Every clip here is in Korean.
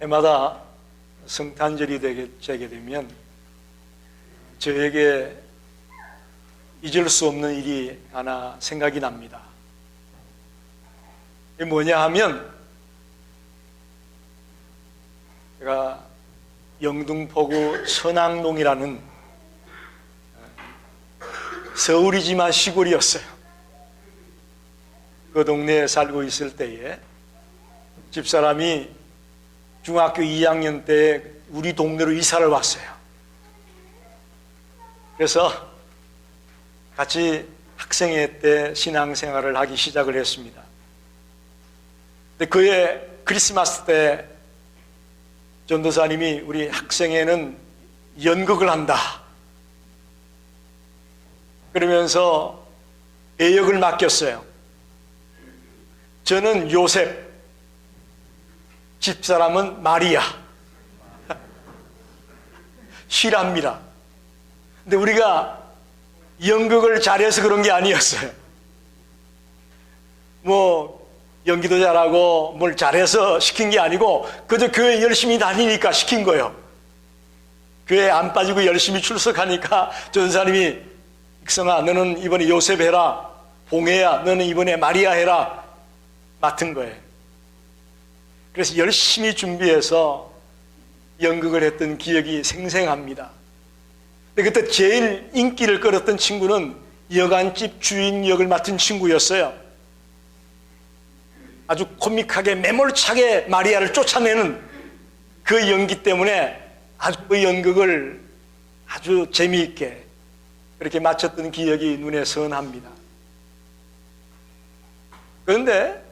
해마다 성탄절이 되게 되면 저에게 잊을 수 없는 일이 하나 생각이 납니다. 이게 뭐냐 하면, 제가 영등포구 선앙동이라는 서울이지만 시골이었어요. 그 동네에 살고 있을 때에 집사람이 중학교 2학년 때 우리 동네로 이사를 왔어요. 그래서 같이 학생회 때 신앙생활을 하기 시작을 했습니다. 근데 그해 크리스마스 때 전도사님이 우리 학생회는 연극을 한다 그러면서 배역을 맡겼어요. 저는 요셉, 집사람은 마리아. 실합니다. 근데 우리가 연극을 잘해서 그런 게 아니었어요. 뭐 연기도 잘하고 뭘 잘해서 시킨 게 아니고 그저 교회 열심히 다니니까 시킨 거예요. 교회 안 빠지고 열심히 출석하니까 전사님이 익성아 너는 이번에 요셉 해라, 봉혜야 너는 이번에 마리아 해라 맡은 거예요. 그래서 열심히 준비해서 연극을 했던 기억이 생생합니다. 근데 그때 제일 인기를 끌었던 친구는 여간집 주인 역을 맡은 친구였어요. 아주 코믹하게 매몰차게 마리아를 쫓아내는 그 연기 때문에 아주 그 연극을 아주 재미있게 그렇게 마쳤던 기억이 눈에 선합니다. 그런데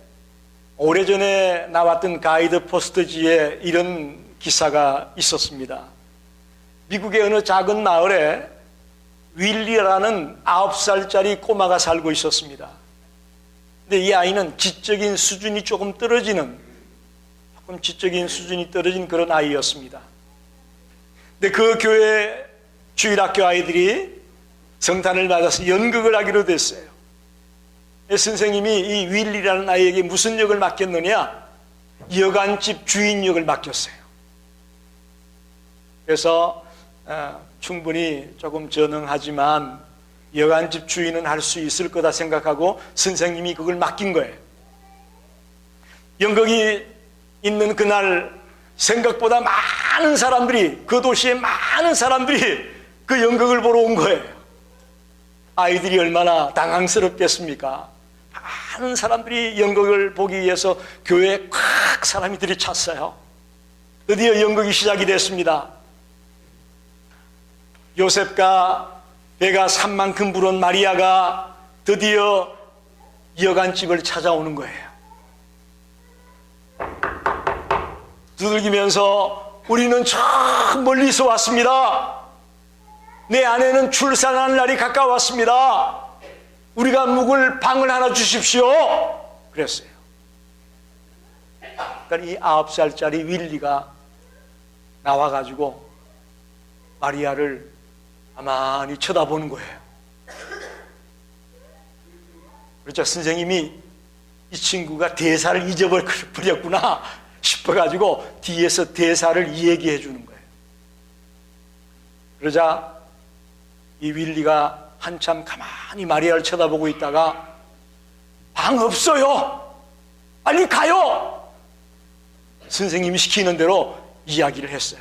오래전에 나왔던 가이드 포스트지에 이런 기사가 있었습니다. 미국의 어느 작은 마을에 윌리라는 9살짜리 꼬마가 살고 있었습니다. 근데 이 아이는 지적인 수준이 조금 떨어진 그런 아이였습니다. 근데 그 교회 주일학교 아이들이 성탄을 맞아서 연극을 하기로 됐어요. 선생님이 이 윌리라는 아이에게 무슨 역을 맡겼느냐? 여간집 주인 역을 맡겼어요. 그래서 충분히 조금 전능하지만 여간집 주인은 할 수 있을 거다 생각하고 선생님이 그걸 맡긴 거예요. 연극이 있는 그날 생각보다 많은 사람들이, 그 도시에 많은 사람들이 그 연극을 보러 온 거예요. 아이들이 얼마나 당황스럽겠습니까? 많은 사람들이 연극을 보기 위해서 교회에 꽉 사람이 들이찼어요. 드디어 연극이 시작이 됐습니다. 요셉과 배가 산 만큼 부른 마리아가 드디어 여간집을 찾아오는 거예요. 두들기면서 우리는 저 멀리서 왔습니다. 내 아내는 출산하는 날이 가까웠습니다. 우리가 묵을 방을 하나 주십시오. 그랬어요. 그러니까 이 9살짜리 윌리가 나와가지고 마리아를 가만히 쳐다보는 거예요. 그렇죠. 선생님이 이 친구가 대사를 잊어버렸구나 싶어가지고 뒤에서 대사를 얘기해 주는 거예요. 그러자 이 윌리가 한참 가만히 마리아를 쳐다보고 있다가 방 없어요. 빨리 가요. 선생님이 시키는 대로 이야기를 했어요.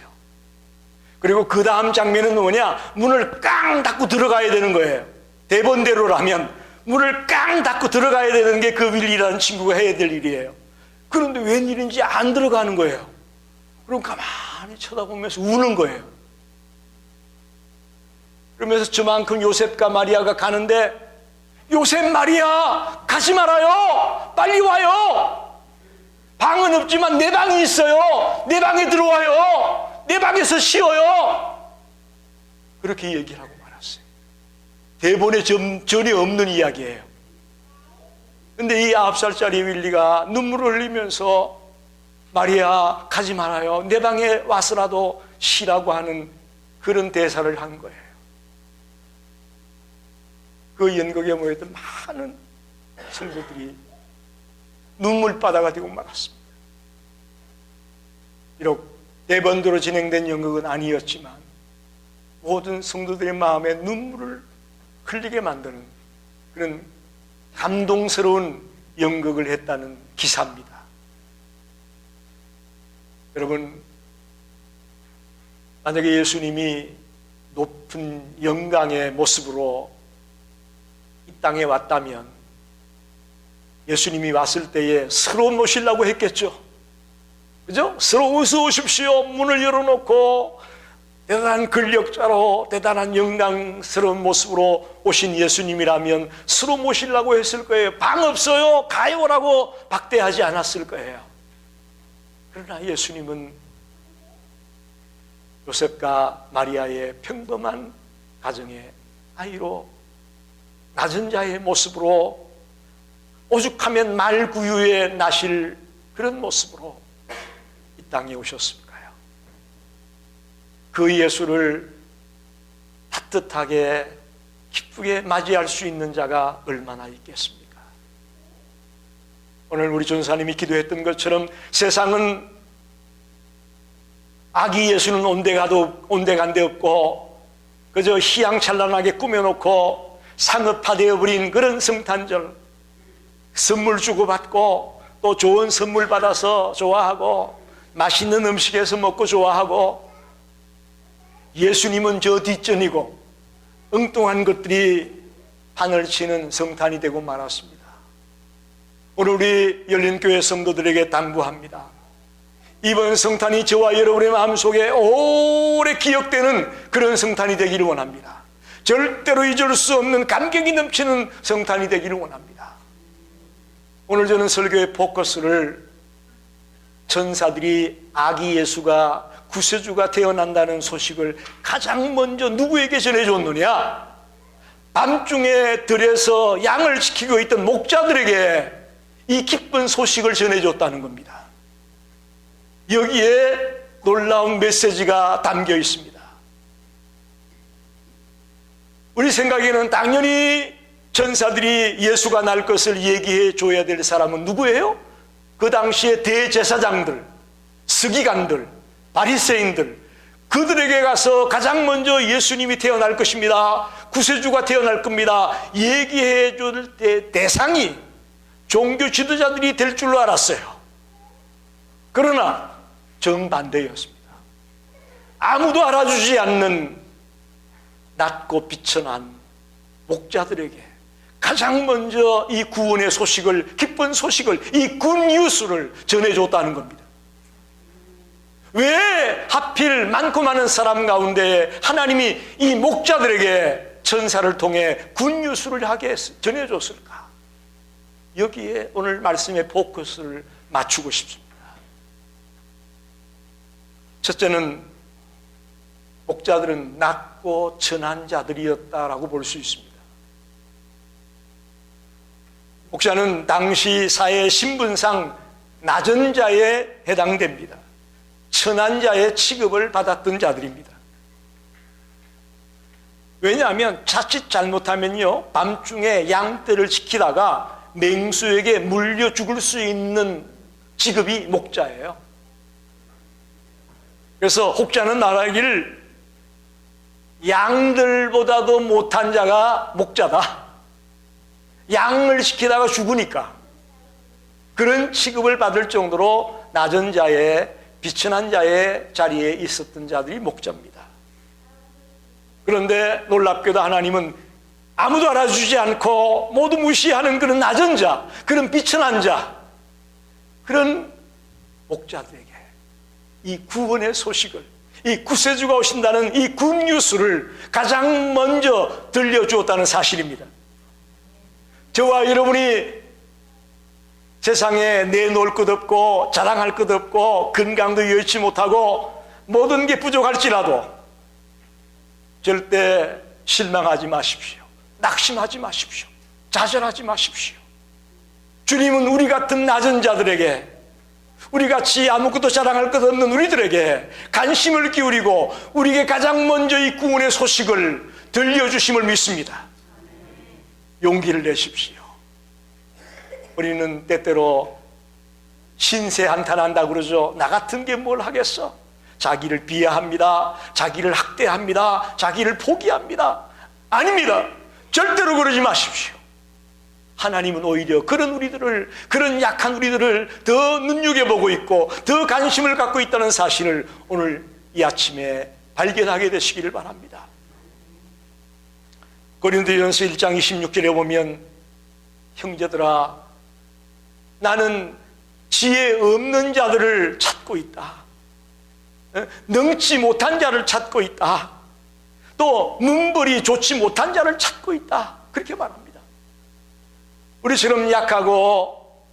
그리고 그 다음 장면은 뭐냐? 문을 깡 닫고 들어가야 되는 거예요. 대본대로라면 문을 깡 닫고 들어가야 되는 게 그 윌리라는 친구가 해야 될 일이에요. 그런데 웬일인지 안 들어가는 거예요. 그럼 가만히 쳐다보면서 우는 거예요. 그러면서 저만큼 요셉과 마리아가 가는데 요셉, 마리아 가지 말아요. 빨리 와요. 방은 없지만 내 방이 있어요. 내 방에 들어와요. 내 방에서 쉬어요. 그렇게 얘기를 하고 말았어요. 대본에 전혀 없는 이야기예요. 근데 이 9살짜리 윌리가 눈물을 흘리면서 마리아 가지 말아요. 내 방에 와서라도 쉬라고 하는 그런 대사를 한 거예요. 그 연극에 모였던 많은 성도들이 눈물바다가 되고 말았습니다. 비록 대번도로 진행된 연극은 아니었지만 모든 성도들의 마음에 눈물을 흘리게 만드는 그런 감동스러운 연극을 했다는 기사입니다. 여러분, 만약에 예수님이 높은 영광의 모습으로 이 땅에 왔다면 예수님이 왔을 때에 서로 모시려고 했겠죠. 그죠? 서로 어서 오십시오. 문을 열어놓고 대단한 근력자로 대단한 영광스러운 모습으로 오신 예수님이라면 서로 모시려고 했을 거예요. 방 없어요. 가요라고 박대하지 않았을 거예요. 그러나 예수님은 요셉과 마리아의 평범한 가정의 아이로 낮은 자의 모습으로 오죽하면 말구유에 나실 그런 모습으로 이 땅에 오셨을까요? 그 예수를 따뜻하게 기쁘게 맞이할 수 있는 자가 얼마나 있겠습니까? 오늘 우리 전사님이 기도했던 것처럼 세상은 아기 예수는 온데간데 없고 그저 희양찬란하게 꾸며놓고 상업화되어 버린 그런 성탄절, 선물 주고받고 또 좋은 선물 받아서 좋아하고 맛있는 음식에서 먹고 좋아하고, 예수님은 저 뒷전이고 엉뚱한 것들이 판을 치는 성탄이 되고 말았습니다. 오늘 우리 열린교회 성도들에게 당부합니다. 이번 성탄이 저와 여러분의 마음속에 오래 기억되는 그런 성탄이 되기를 원합니다. 절대로 잊을 수 없는 감격이 넘치는 성탄이 되기를 원합니다. 오늘 저는 설교의 포커스를 천사들이 아기 예수가 구세주가 태어난다는 소식을 가장 먼저 누구에게 전해줬느냐? 밤중에 들에서 양을 지키고 있던 목자들에게 이 기쁜 소식을 전해줬다는 겁니다. 여기에 놀라운 메시지가 담겨 있습니다. 우리 생각에는 당연히 천사들이 예수가 날 것을 얘기해 줘야 될 사람은 누구예요? 그 당시에 대제사장들, 서기관들, 바리새인들, 그들에게 가서 가장 먼저 예수님이 태어날 것입니다, 구세주가 태어날 겁니다 얘기해 줄 때 대상이 종교 지도자들이 될 줄로 알았어요. 그러나 정반대였습니다. 아무도 알아주지 않는 낮고 비천한 목자들에게 가장 먼저 이 구원의 소식을, 기쁜 소식을, 이 굿뉴스를 전해줬다는 겁니다. 왜 하필 많고 많은 사람 가운데 하나님이 이 목자들에게 천사를 통해 굿뉴스를 하게 전해줬을까? 여기에 오늘 말씀의 포커스를 맞추고 싶습니다. 첫째는 목자들은 낮고 천한 자들이었다라고 볼 수 있습니다. 목자는 당시 사회 신분상 낮은 자에 해당됩니다. 천한 자의 취급을 받았던 자들입니다. 왜냐하면 자칫 잘못하면요, 밤중에 양떼를 지키다가 맹수에게 물려 죽을 수 있는 직업이 목자예요. 그래서 혹자는 말하기를 양들보다도 못한 자가 목자다. 양을 지키다가 죽으니까 그런 취급을 받을 정도로 낮은 자의, 비천한 자의 자리에 있었던 자들이 목자입니다. 그런데 놀랍게도 하나님은 아무도 알아주지 않고 모두 무시하는 그런 낮은 자, 그런 비천한 자, 그런 목자들에게 이 구원의 소식을, 이 구세주가 오신다는 이 굿뉴스를 가장 먼저 들려주었다는 사실입니다. 저와 여러분이 세상에 내놓을 것 없고 자랑할 것 없고 건강도 여의치 못하고 모든 게 부족할지라도 절대 실망하지 마십시오. 낙심하지 마십시오. 좌절하지 마십시오. 주님은 우리 같은 낮은 자들에게, 우리같이 아무것도 자랑할 것 없는 우리들에게 관심을 기울이고 우리에게 가장 먼저 이 구원의 소식을 들려주심을 믿습니다. 용기를 내십시오. 우리는 때때로 신세 한탄한다 그러죠. 나 같은 게 뭘 하겠어? 자기를 비하합니다. 자기를 학대합니다. 자기를 포기합니다. 아닙니다. 절대로 그러지 마십시오. 하나님은 오히려 그런 우리들을, 그런 약한 우리들을 더 눈여겨보고 있고 더 관심을 갖고 있다는 사실을 오늘 이 아침에 발견하게 되시기를 바랍니다. 고린도전서 1장 26절에 보면 형제들아 나는 지혜 없는 자들을 찾고 있다. 능치 못한 자를 찾고 있다. 또 문벌이 좋지 못한 자를 찾고 있다. 그렇게 말합니다. 우리처럼 약하고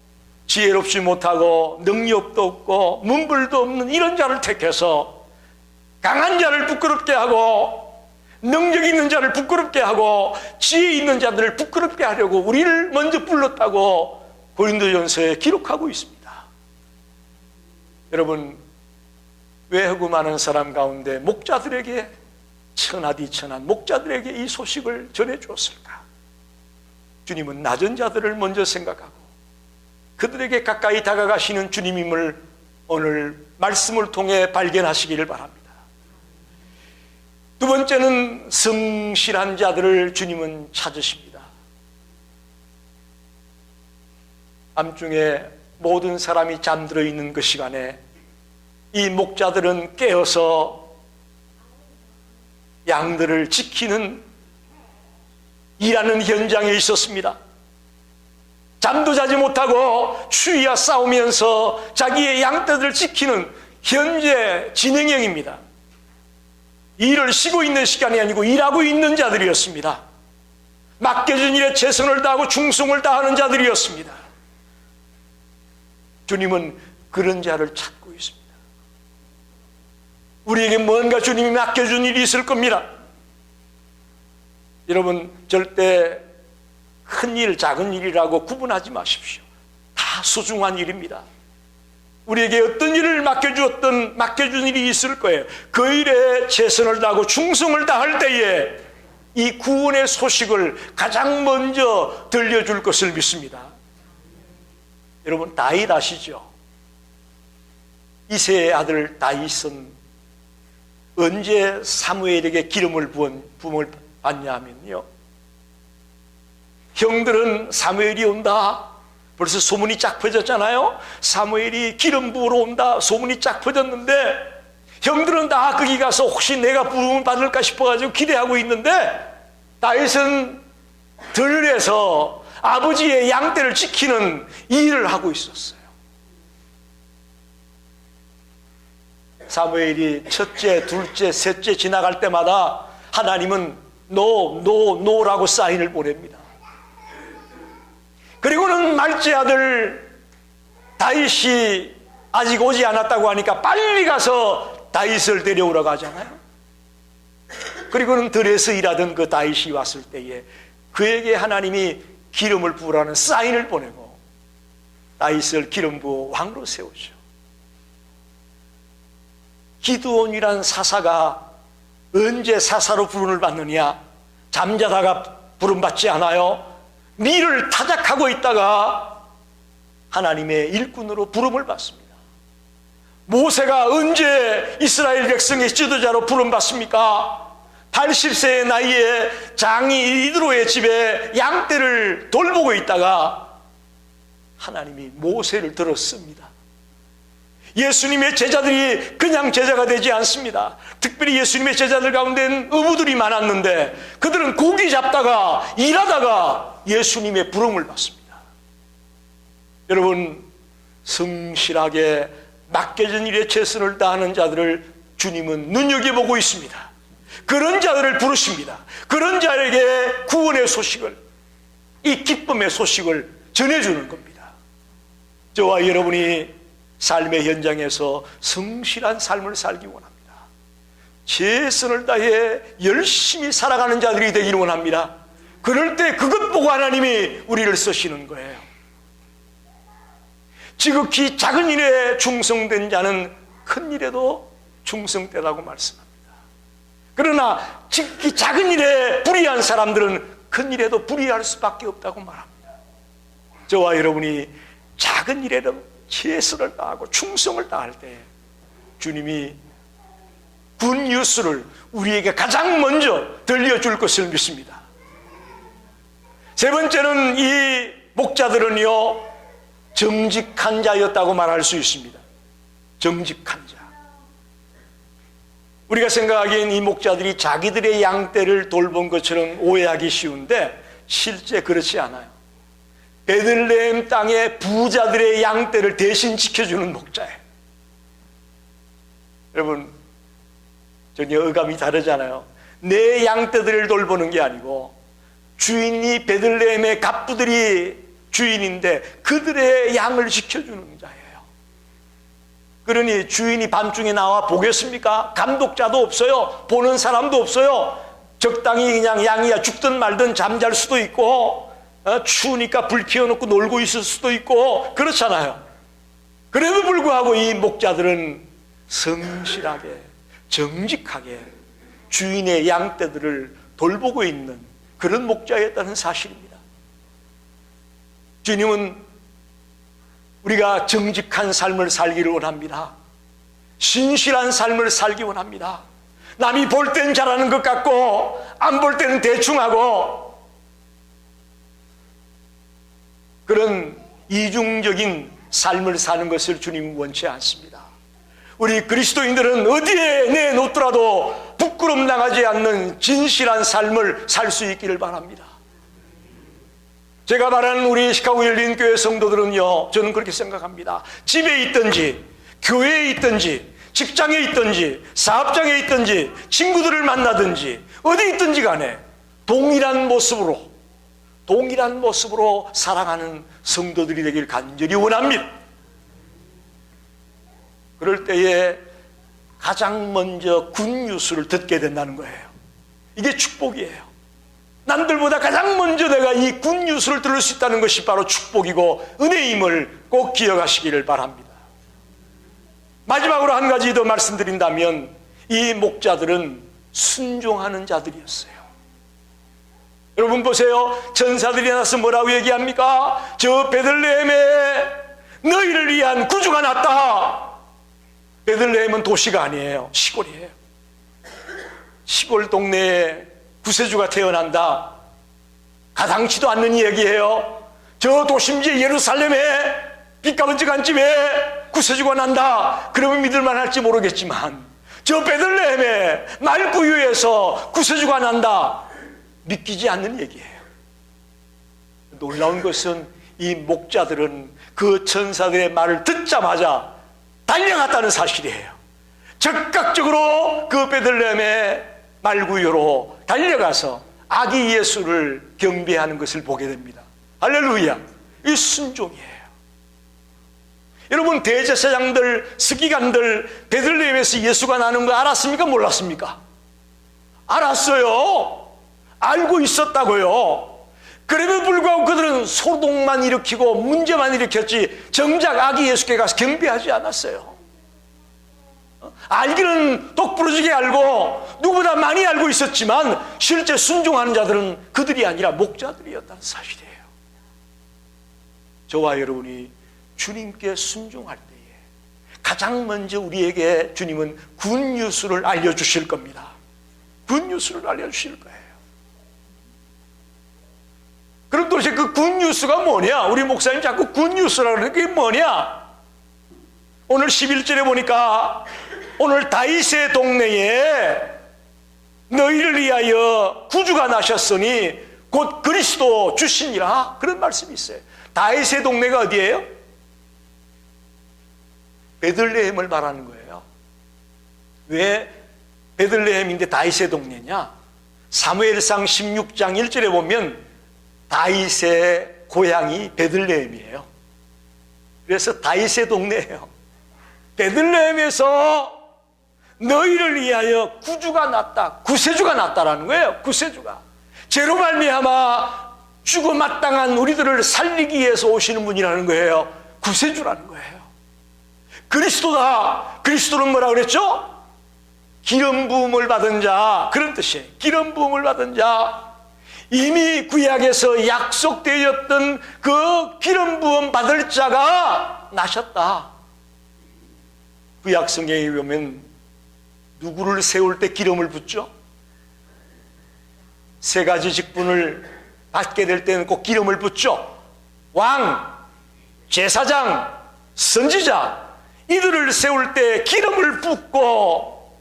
지혜롭지 못하고 능력도 없고 문벌도 없는 이런 자를 택해서 강한 자를 부끄럽게 하고 능력 있는 자를 부끄럽게 하고 지혜 있는 자들을 부끄럽게 하려고 우리를 먼저 불렀다고 고린도전서에 기록하고 있습니다. 여러분, 왜 허구 많은 사람 가운데 목자들에게 천하디천한 목자들에게 이 소식을 전해주었을까? 주님은 낮은 자들을 먼저 생각하고 그들에게 가까이 다가가시는 주님임을 오늘 말씀을 통해 발견하시기를 바랍니다. 두 번째는 성실한 자들을 주님은 찾으십니다. 밤중에 모든 사람이 잠들어 있는 그 시간에 이 목자들은 깨어서 양들을 지키는 일하는 현장에 있었습니다. 잠도 자지 못하고 추위와 싸우면서 자기의 양떼들을 지키는 현재 진행형입니다. 일을 쉬고 있는 시간이 아니고 일하고 있는 자들이었습니다. 맡겨진 일에 최선을 다하고 충성을 다하는 자들이었습니다. 주님은 그런 자를 찾고 있습니다. 우리에게 뭔가 주님이 맡겨준 일이 있을 겁니다. 여러분, 절대 큰 일, 작은 일이라고 구분하지 마십시오. 다 소중한 일입니다. 우리에게 어떤 일을 맡겨준 일이 있을 거예요. 그 일에 최선을 다하고 충성을 다할 때에 이 구원의 소식을 가장 먼저 들려줄 것을 믿습니다. 여러분, 다윗 아시죠? 이새의 아들 다윗은 언제 사무엘에게 기름을 부음을 받냐 하면요, 형들은 사무엘이 온다, 벌써 소문이 쫙 퍼졌잖아요. 사무엘이 기름 부으러 온다, 소문이 쫙 퍼졌는데 형들은 다 거기 가서 혹시 내가 부름을 받을까 싶어가지고 기대하고 있는데 다윗은 들에서 아버지의 양떼를 지키는 일을 하고 있었어요. 사무엘이 첫째, 둘째, 셋째 지나갈 때마다 하나님은 노라고 사인을 보냅니다. 그리고는 말째 아들 다윗이 아직 오지 않았다고 하니까 빨리 가서 다윗을 데려오라고 하잖아요. 그리고는 들에서 일하던 그 다윗이 왔을 때에 그에게 하나님이 기름을 부으라는 사인을 보내고 다윗을 기름 부어 왕으로 세우죠. 기드온이란 사사가 언제 사사로 부름을 받느냐? 잠자다가 부름 받지 않아요. 밀을 타작하고 있다가 하나님의 일꾼으로 부름을 받습니다. 모세가 언제 이스라엘 백성의 지도자로 부름 받습니까? 80세의 나이에 장이 이드로의 집에 양떼를 돌보고 있다가 하나님이 모세를 들었습니다. 예수님의 제자들이 그냥 제자가 되지 않습니다. 특별히 예수님의 제자들 가운데는 어부들이 많았는데 그들은 고기 잡다가 일하다가 예수님의 부름을 받습니다. 여러분, 성실하게 맡겨진 일에 최선을 다하는 자들을 주님은 눈여겨보고 있습니다. 그런 자들을 부르십니다. 그런 자에게 구원의 소식을, 이 기쁨의 소식을 전해주는 겁니다. 저와 여러분이 삶의 현장에서 성실한 삶을 살기 원합니다. 최선을 다해 열심히 살아가는 자들이 되기를 원합니다. 그럴 때 그것 보고 하나님이 우리를 쓰시는 거예요. 지극히 작은 일에 충성된 자는 큰 일에도 충성되라고 말씀합니다. 그러나 지극히 작은 일에 불의한 사람들은 큰 일에도 불의할 수밖에 없다고 말합니다. 저와 여러분이 작은 일에도 최선을 다하고 충성을 다할 때 주님이 굿뉴스를 우리에게 가장 먼저 들려줄 것을 믿습니다. 세 번째는 이 목자들은요, 정직한 자였다고 말할 수 있습니다. 정직한 자. 우리가 생각하기엔 이 목자들이 자기들의 양떼를 돌본 것처럼 오해하기 쉬운데 실제 그렇지 않아요. 베들레헴 땅의 부자들의 양떼를 대신 지켜주는 목자예요. 여러분, 전혀 어감이 다르잖아요. 내 양떼들을 돌보는 게 아니고 주인이 베들레헴의 갑부들이 주인인데 그들의 양을 지켜주는 자예요. 그러니 주인이 밤중에 나와 보겠습니까? 감독자도 없어요. 보는 사람도 없어요. 적당히 그냥 양이야 죽든 말든 잠잘 수도 있고, 추우니까 불 피워놓고 놀고 있을 수도 있고 그렇잖아요. 그래도 불구하고 이 목자들은 성실하게 정직하게 주인의 양떼들을 돌보고 있는 그런 목자였다는 사실입니다. 주님은 우리가 정직한 삶을 살기를 원합니다. 신실한 삶을 살기 원합니다. 남이 볼 땐 잘하는 것 같고 안 볼 때는 대충 하고 그런 이중적인 삶을 사는 것을 주님은 원치 않습니다. 우리 그리스도인들은 어디에 내놓더라도 부끄럼 나가지 않는 진실한 삶을 살 수 있기를 바랍니다. 제가 말하는 우리 시카고 열린교회 성도들은요, 저는 그렇게 생각합니다. 집에 있든지 교회에 있든지 직장에 있든지 사업장에 있든지 친구들을 만나든지 어디 있든지 간에 동일한 모습으로 사랑하는 성도들이 되길 간절히 원합니다. 그럴 때에 가장 먼저 굿뉴스를 듣게 된다는 거예요. 이게 축복이에요. 남들보다 가장 먼저 내가 이 굿뉴스를 들을 수 있다는 것이 바로 축복이고 은혜임을 꼭 기억하시기를 바랍니다. 마지막으로 한 가지 더 말씀드린다면 이 목자들은 순종하는 자들이었어요. 여러분 보세요. 천사들이 나서 뭐라고 얘기합니까? 저 베들레헴에 너희를 위한 구주가 났다. 베들레헴은 도시가 아니에요. 시골이에요. 시골 동네에 구세주가 태어난다. 가당치도 않는 얘기예요. 저 도심지 예루살렘에 빚가번쩍한 집에 구세주가 난다. 그러면 믿을만 할지 모르겠지만 저 베들레헴에 말구유에서 구세주가 난다. 믿기지 않는 얘기예요. 놀라운 것은 이 목자들은 그 천사들의 말을 듣자마자 달려갔다는 사실이에요. 즉각적으로 그 베들레헴의 말구유로 달려가서 아기 예수를 경배하는 것을 보게 됩니다. 할렐루야. 이 순종이에요. 여러분, 대제사장들, 서기관들 베들레헴에서 예수가 나는 거 알았습니까? 몰랐습니까? 알았어요. 알고 있었다고요. 그럼에도 불구하고 그들은 소동만 일으키고 문제만 일으켰지 정작 아기 예수께 가서 경배하지 않았어요. 알기는 똑부러지게 알고 누구보다 많이 알고 있었지만 실제 순종하는 자들은 그들이 아니라 목자들이었다는 사실이에요. 저와 여러분이 주님께 순종할 때에 가장 먼저 우리에게 주님은 굿뉴스를 알려주실 겁니다. 굿뉴스를 알려주실 거예요. 그럼 도대체 그 굿뉴스가 뭐냐? 우리 목사님 자꾸 굿뉴스라고 그러는 게 뭐냐? 오늘 11절에 보니까 오늘 다윗의 동네에 너희를 위하여 구주가 나셨으니 곧 그리스도 주시니라, 그런 말씀이 있어요. 다윗의 동네가 어디예요? 베들레헴을 말하는 거예요. 왜 베들레헴인데 다윗의 동네냐? 사무엘상 16장 1절에 보면 다윗의 고향이 베들레헴이에요. 그래서 다윗의 동네예요. 베들레헴에서 너희를 위하여 구주가 났다, 구세주가 났다라는 거예요. 구세주가 죄로 말미암아 죽어 마땅한 우리들을 살리기 위해서 오시는 분이라는 거예요. 구세주라는 거예요. 그리스도다. 그리스도는 뭐라 그랬죠? 기름 부음을 받은 자, 그런 뜻이에요. 기름 부음을 받은 자. 이미 구약에서 약속되었던 그 기름 부음 받을 자가 나셨다. 구약성경에 보면 누구를 세울 때 기름을 붓죠? 세 가지 직분을 받게 될 때는 꼭 기름을 붓죠. 왕, 제사장, 선지자, 이들을 세울 때 기름을 붓고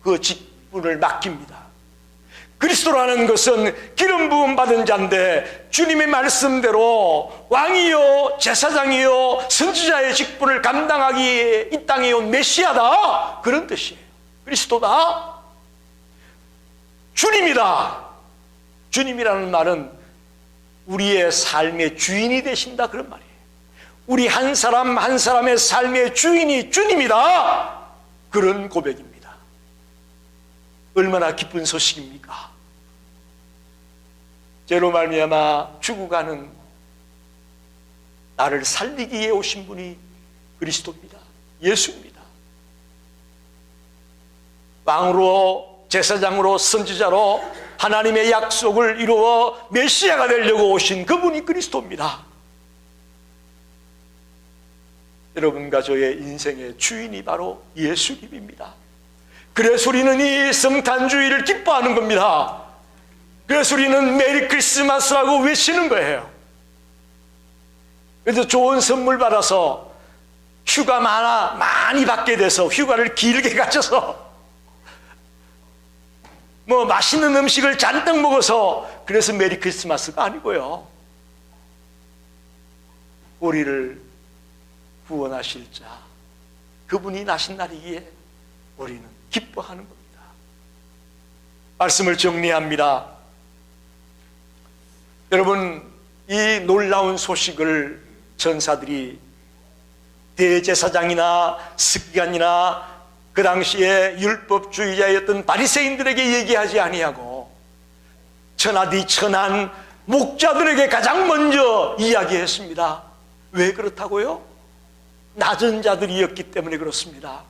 그 직분을 맡깁니다. 그리스도라는 것은 기름 부음 받은 자인데 주님의 말씀대로 왕이요 제사장이요 선지자의 직분을 감당하기에 이 땅에 온 메시아다, 그런 뜻이에요. 그리스도다, 주님이다. 주님이라는 말은 우리의 삶의 주인이 되신다, 그런 말이에요. 우리 한 사람 한 사람의 삶의 주인이 주님이다, 그런 고백입니다. 얼마나 기쁜 소식입니까? 죄로 말미암아 죽어가는 나를 살리기 위해 오신 분이 그리스도입니다. 예수입니다. 왕으로, 제사장으로, 선지자로 하나님의 약속을 이루어 메시아가 되려고 오신 그분이 그리스도입니다. 여러분과 저의 인생의 주인이 바로 예수님입니다. 그래서 우리는 이 성탄주의를 기뻐하는 겁니다. 그래서 우리는 메리 크리스마스라고 외치는 거예요. 그래서 좋은 선물 받아서 휴가 많이 받게 돼서 휴가를 길게 가져서 뭐 맛있는 음식을 잔뜩 먹어서 그래서 메리 크리스마스가 아니고요. 우리를 구원하실 자, 그분이 나신 날이기에 우리는 기뻐하는 겁니다. 말씀을 정리합니다. 여러분, 이 놀라운 소식을 전사들이 대제사장이나 스기관이나 그 당시에 율법주의자였던 바리새인들에게 얘기하지 아니하고 천하디천한 목자들에게 가장 먼저 이야기했습니다. 왜 그렇다고요? 낮은 자들이었기 때문에 그렇습니다.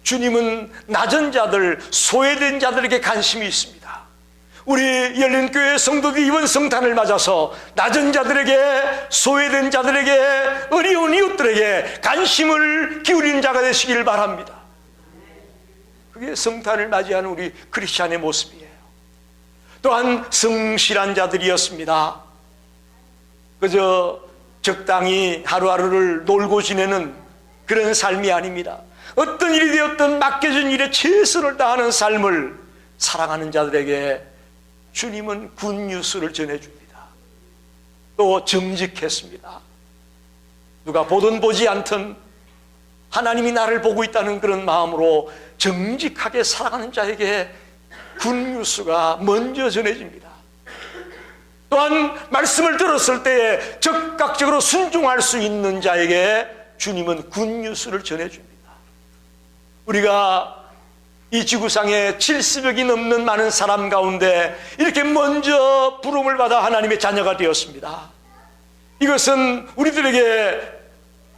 주님은 낮은 자들, 소외된 자들에게 관심이 있습니다. 우리 열린교회 성도들이 이번 성탄을 맞아서 낮은 자들에게, 소외된 자들에게, 어려운 이웃들에게 관심을 기울이는 자가 되시기를 바랍니다. 그게 성탄을 맞이하는 우리 크리스찬의 모습이에요. 또한 성실한 자들이었습니다. 그저 적당히 하루하루를 놀고 지내는 그런 삶이 아닙니다. 어떤 일이 되었든 맡겨진 일에 최선을 다하는 삶을 사랑하는 자들에게 주님은 굿뉴스를 전해줍니다. 또 정직했습니다. 누가 보든 보지 않든 하나님이 나를 보고 있다는 그런 마음으로 정직하게 살아가는 자에게 굿뉴스가 먼저 전해집니다. 또한 말씀을 들었을 때에 적극적으로 순종할 수 있는 자에게 주님은 굿뉴스를 전해줍니다. 우리가 이 지구상에 70억이 넘는 많은 사람 가운데 이렇게 먼저 부름을 받아 하나님의 자녀가 되었습니다. 이것은 우리들에게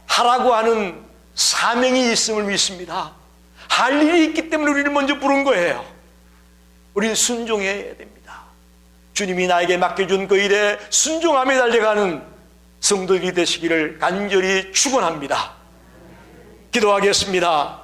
하라고 하는 사명이 있음을 믿습니다. 할 일이 있기 때문에 우리를 먼저 부른 거예요. 우리는 순종해야 됩니다. 주님이 나에게 맡겨준 그 일에 순종하며 달려가는 성도들이 되시기를 간절히 축원합니다. 기도하겠습니다.